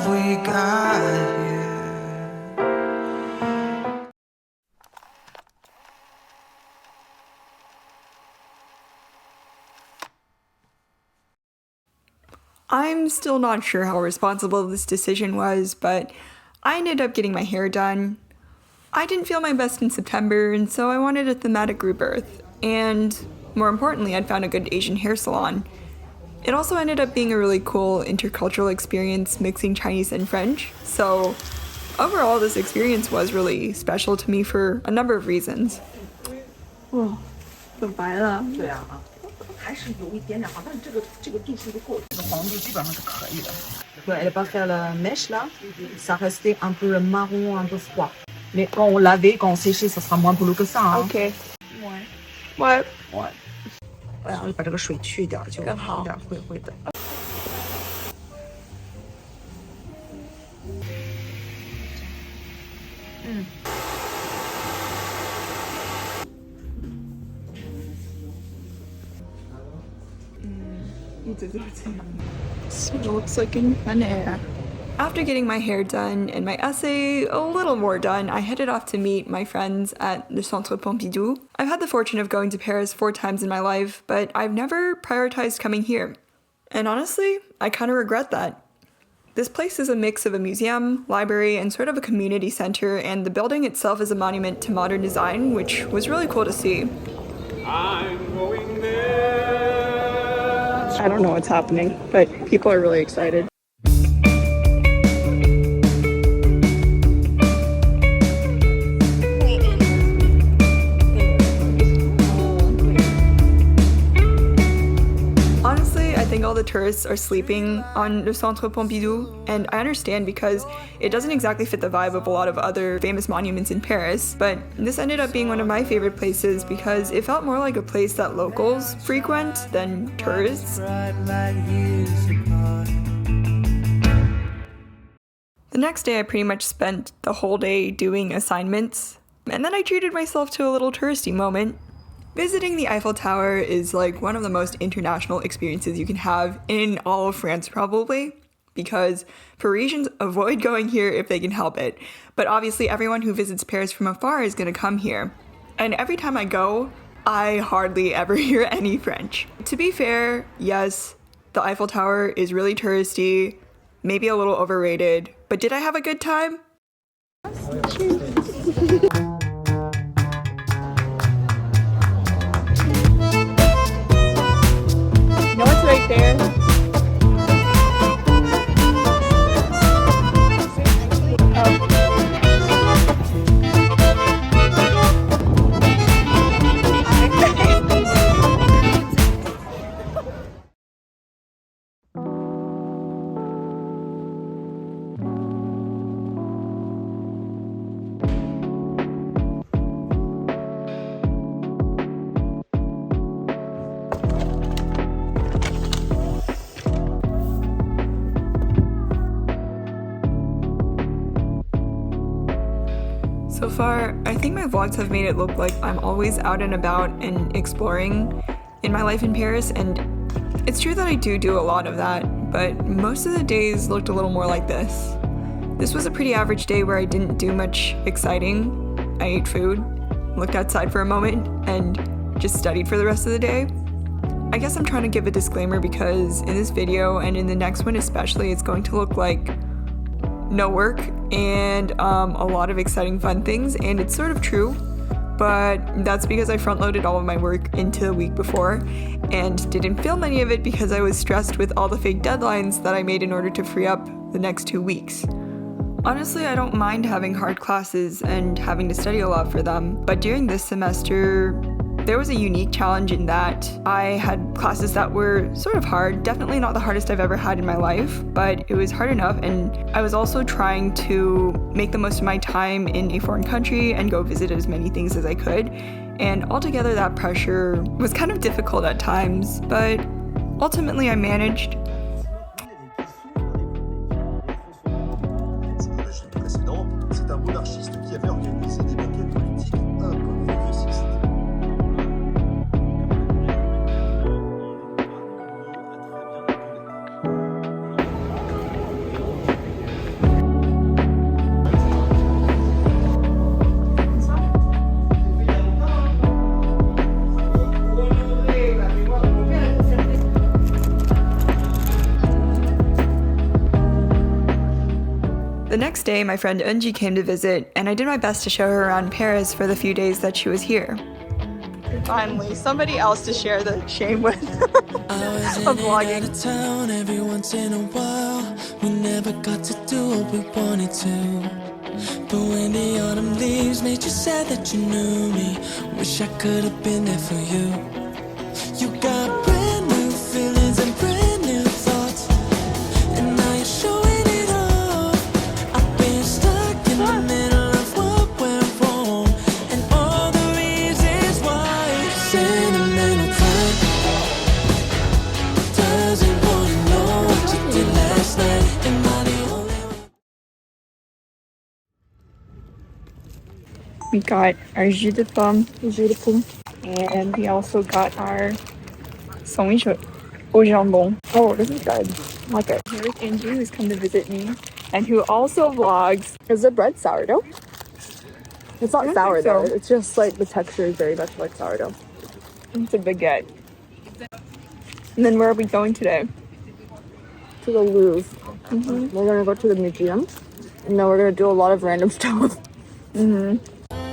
we got here. I'm still not sure how responsible this decision was, but I ended up getting my hair done. I didn't feel my best in September, and so I wanted a thematic rebirth. And more importantly, I'd found a good Asian hair salon. It also ended up being a really cool intercultural experience mixing Chinese and French. So overall, this experience was really special to me for a number of reasons. 很白了。对啊，还是有一点点好，但是这个度数都够，这个黄度基本上是可以的。Ouais, elle va faire la mèche là, ça restait un peu marron, un peu froid. Mais quand on lavait, quand on séchait, ça sera moins bleu que ça. Hein. OK， 我然后把这个水去掉，就更好，有点灰灰的。Looks like in fun air. After getting my hair done and my essay a little more done, I headed off to meet my friends at the Centre Pompidou. I've had the fortune of going to Paris 4 times in my life, but I've never prioritized coming here. And honestly, I kind of regret that. This place is a mix of a museum, library, and sort of a community center, and the building itself is a monument to modern design, which was really cool to see. I'm going there. I don't know what's happening, but people are really excited. Honestly, I think all the tourists are sleeping on the Centre Pompidou, and I understand because it doesn't exactly fit the vibe of a lot of other famous monuments in Paris, but this ended up being one of my favorite places because it felt more like a place that locals frequent than tourists. The next day I pretty much spent the whole day doing assignments, and then I treated myself to a little touristy moment. Visiting the Eiffel Tower is like one of the most international experiences you can have in all of France probably, because Parisians avoid going here if they can help it. But obviously everyone who visits Paris from afar is going to come here. And every time I go, I hardly ever hear any French. To be fair, yes, the Eiffel Tower is really touristy, maybe a little overrated, but did I have a good time? No, it's right there. So far, I think my vlogs have made it look like I'm always out and about and exploring in my life in Paris, and it's true that I do a lot of that, but most of the days looked a little more like this. This was a pretty average day where I didn't do much exciting. I ate food, looked outside for a moment, and just studied for the rest of the day. I guess I'm trying to give a disclaimer because in this video, and in the next one especially, it's going to look like no work and a lot of exciting fun things, and it's sort of true, but that's because I front-loaded all of my work into the week before and didn't film any of it because I was stressed with all the fake deadlines that I made in order to free up the next 2 weeks. Honestly, I don't mind having hard classes and having to study a lot for them, but during this semester, there was a unique challenge in that I had classes that were sort of hard, definitely not the hardest I've ever had in my life, but it was hard enough, and I was also trying to make the most of my time in a foreign country and go visit as many things as I could, and altogether that pressure was kind of difficult at times, but ultimately I managed. The next day, my friend Eunjee came to visit, and I did my best to show her around Paris for the few days that she was here. Finally, somebody else to share the shame with of vlogging. Out of town every once in a while. We never got to do what we wanted to. But when the autumn leaves made you sad that you knew me, wish I could have been there for you. You got brand new feelings and brand new thoughts, and now you're showing it off. I've been stuck in the middle of what went wrong, and all the reasons why. Sentimental time doesn't wanna know what you did last night. Am I the only one? We got our jus de pomme, and we also got our sandwich au jambon. Oh, this is good. I like it. Here's Eunjee, who's come to visit me, and who also vlogs. Is the bread sourdough? It's not sourdough. so. It's just like the texture is very much like sourdough. It's a baguette. And then where are we going today? To the Louvre. We're gonna go to the museum, and then we're gonna do a lot of random stuff.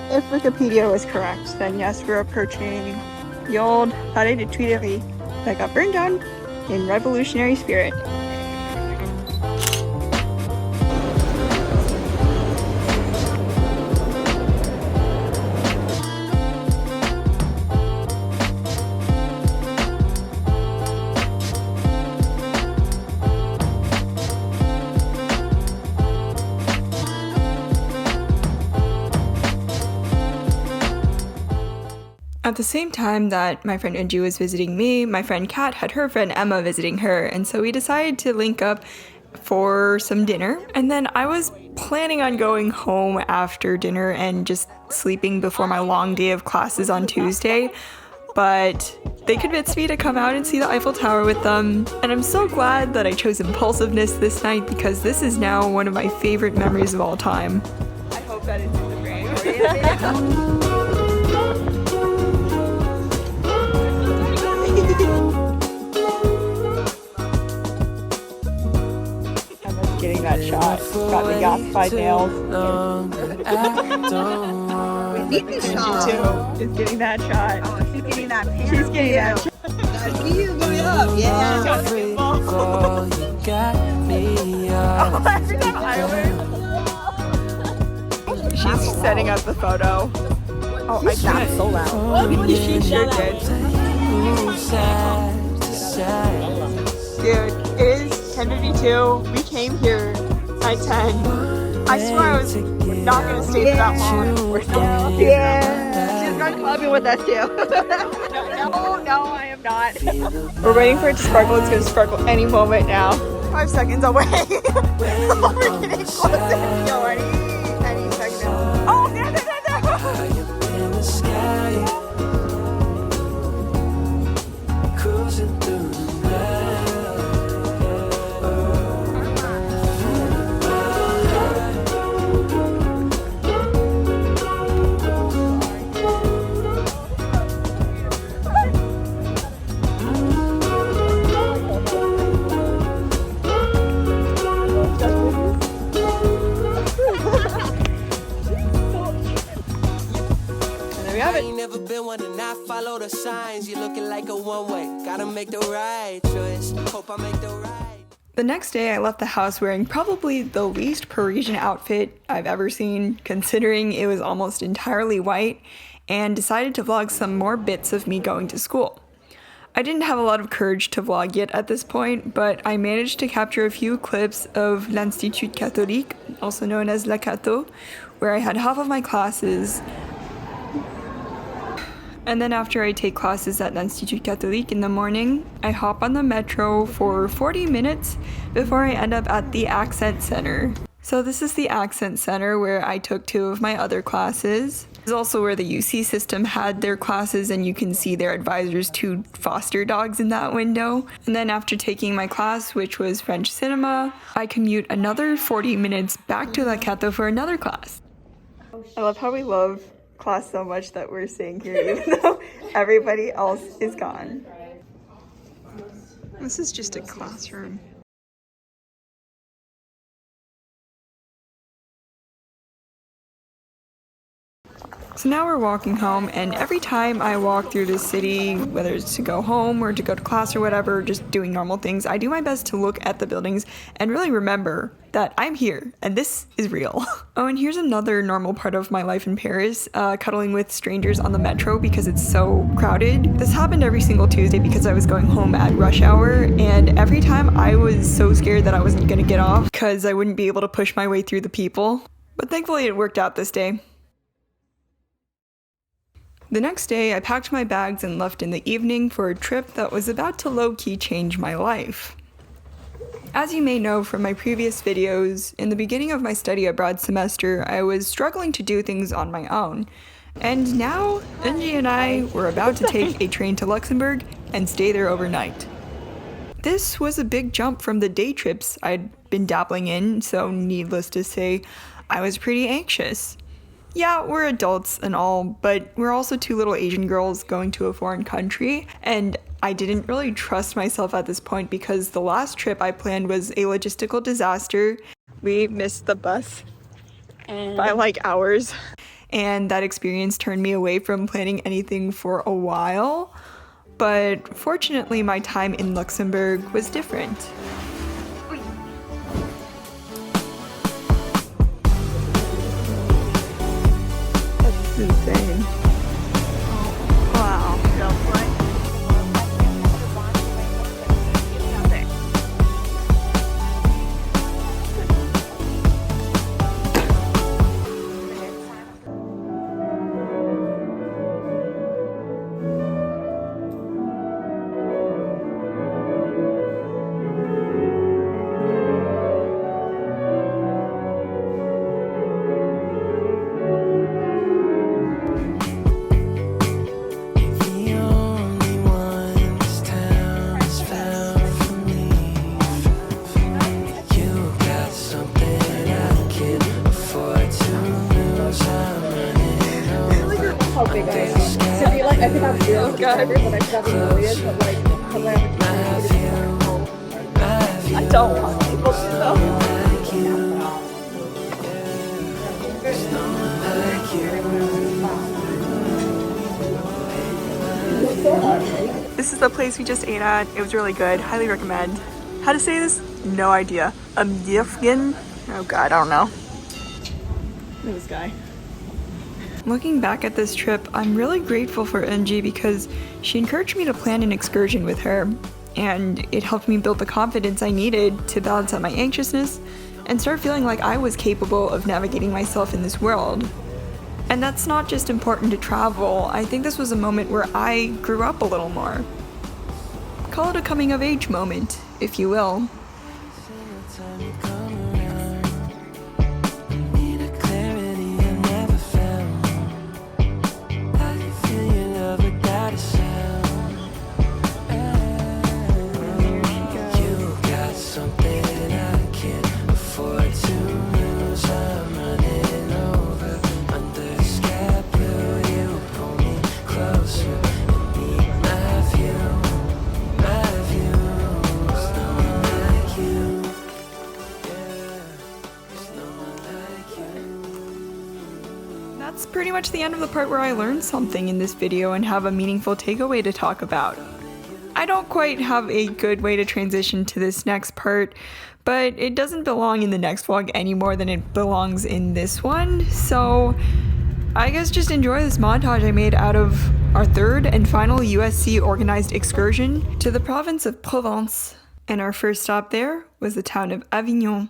If Wikipedia was correct, then yes, we're approaching the old Palais de Tuileries that got burned down in revolutionary spirit. At the same time that my friend Eunjee was visiting me, my friend Kat had her friend Emma visiting her, and so we decided to link up for some dinner. And then I was planning on going home after dinner and just sleeping before my long day of classes on Tuesday, but they convinced me to come out and see the Eiffel Tower with them, and I'm so glad that I chose impulsiveness this night because this is now one of my favorite memories of all time. I hope that it's in the frame. Getting that shot. Got the gasified nails. We need this shot. Is getting that shot. Oh, she's getting that pan. She's getting that shot. I see you going up. Yeah. Oh, every time I win. She's setting up the photo. Oh, I got so loud. She sure did. Dude, it is 10:52. We came here at 10. I swear I was not going to stay for that long. We're still Yeah. She's going clubbing with us too. No, I am not. We're waiting for it to sparkle. It's going to sparkle any moment now. 5 seconds away. We're getting closer. Yo, any second. Oh, there. I ain't never been one to not follow the signs. You're looking like a one-way. Gotta make the right choice. Hope I make the right. The next day, I left the house wearing probably the least Parisian outfit I've ever seen, considering it was almost entirely white, and decided to vlog some more bits of me going to school. I didn't have a lot of courage to vlog yet at this point, but I managed to capture a few clips of l'Institut Catholique, also known as La Cato, where I had half of my classes. And then after I take classes at l'Institut Catholique in the morning, I hop on the metro for 40 minutes before I end up at the Accent Center. So this is the Accent Center where I took 2 of my other classes. This is also where the UC system had their classes, and you can see their advisor's 2 foster dogs in that window. And then after taking my class, which was French cinema, I commute another 40 minutes back to La Cato for another class. I love how we love class so much that we're staying here even though everybody else is gone. This is just a classroom. So now we're walking home, and every time I walk through the city, whether it's to go home or to go to class or whatever, just doing normal things, I do my best to look at the buildings and really remember that I'm here and this is real. Oh, and here's another normal part of my life in Paris, cuddling with strangers on the metro because it's so crowded. This happened every single Tuesday because I was going home at rush hour, and every time I was so scared that I wasn't gonna get off because I wouldn't be able to push my way through the people. But thankfully it worked out this day. The next day, I packed my bags and left in the evening for a trip that was about to low-key change my life. As you may know from my previous videos, in the beginning of my study abroad semester, I was struggling to do things on my own. And now, Eunjee and I were about to take a train to Luxembourg and stay there overnight. This was a big jump from the day trips I'd been dabbling in, so needless to say, I was pretty anxious. Yeah, we're adults and all, but we're also two little Asian girls going to a foreign country, and I didn't really trust myself at this point because the last trip I planned was a logistical disaster. We missed the bus by like hours, and that experience turned me away from planning anything for a while. But fortunately, my time in Luxembourg was different. Insane. Wow. I could have zero subscribers and I could have a million, but like, because I have a I don't want people to know. This is the place we just ate at. It was really good. Highly recommend. How to say this? No idea. Asbigan? Oh god, I don't know. This guy. Looking back at this trip, I'm really grateful for Eunjee because she encouraged me to plan an excursion with her, and it helped me build the confidence I needed to balance out my anxiousness and start feeling like I was capable of navigating myself in this world. And that's not just important to travel. I think this was a moment where I grew up a little more. Call it a coming of age moment, if you will. That's pretty much the end of the part where I learned something in this video and have a meaningful takeaway to talk about. I don't quite have a good way to transition to this next part, but it doesn't belong in the next vlog any more than it belongs in this one, so I guess just enjoy this montage I made out of our third and final USC organized excursion to the province of Provence, and our first stop there was the town of Avignon.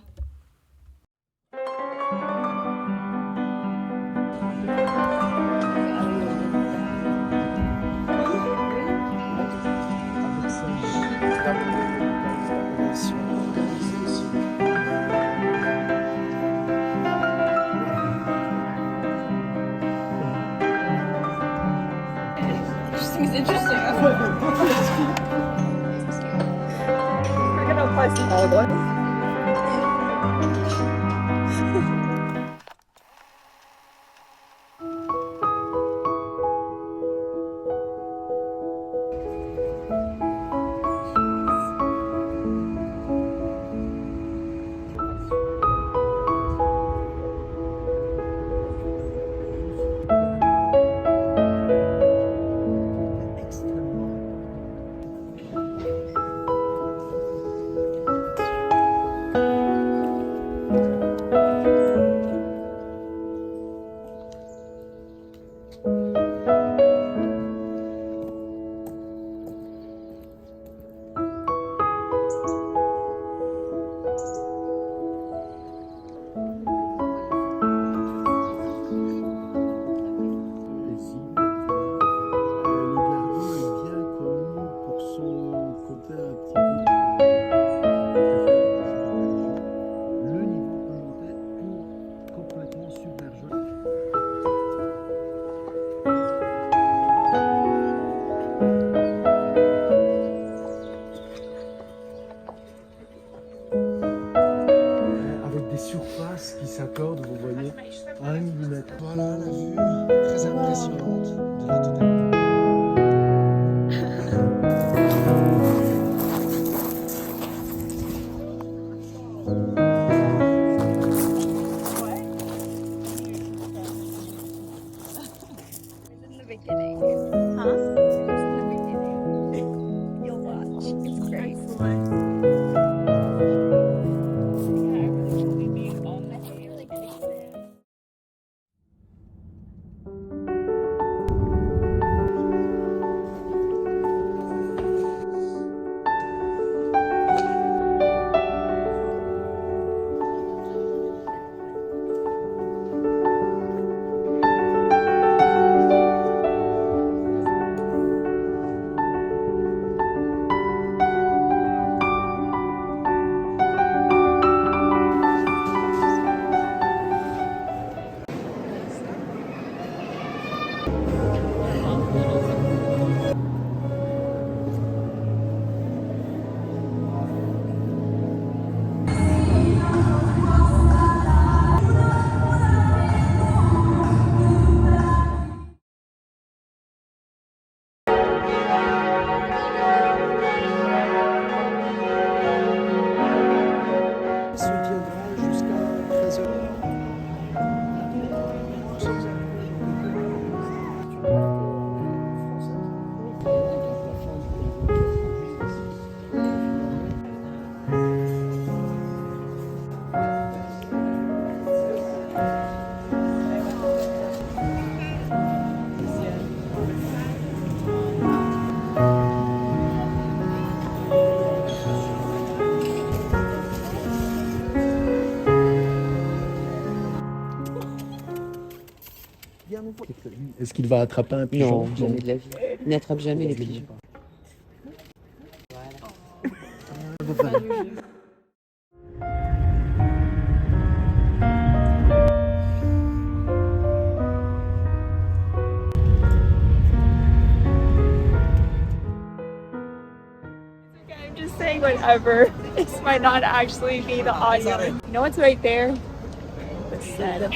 It's interesting. We're gonna apply some olive oil. traces qui s'accordent, vous voyez, à 1 millimètre. Voilà la vue très impressionnante de la totalité. Est-ce qu'il va attraper un pigeon? Non, jamais de la vie. Il n'attrape jamais les pigeons. I'm just saying whatever. This might not actually be the audio. You know what's right there? The setup.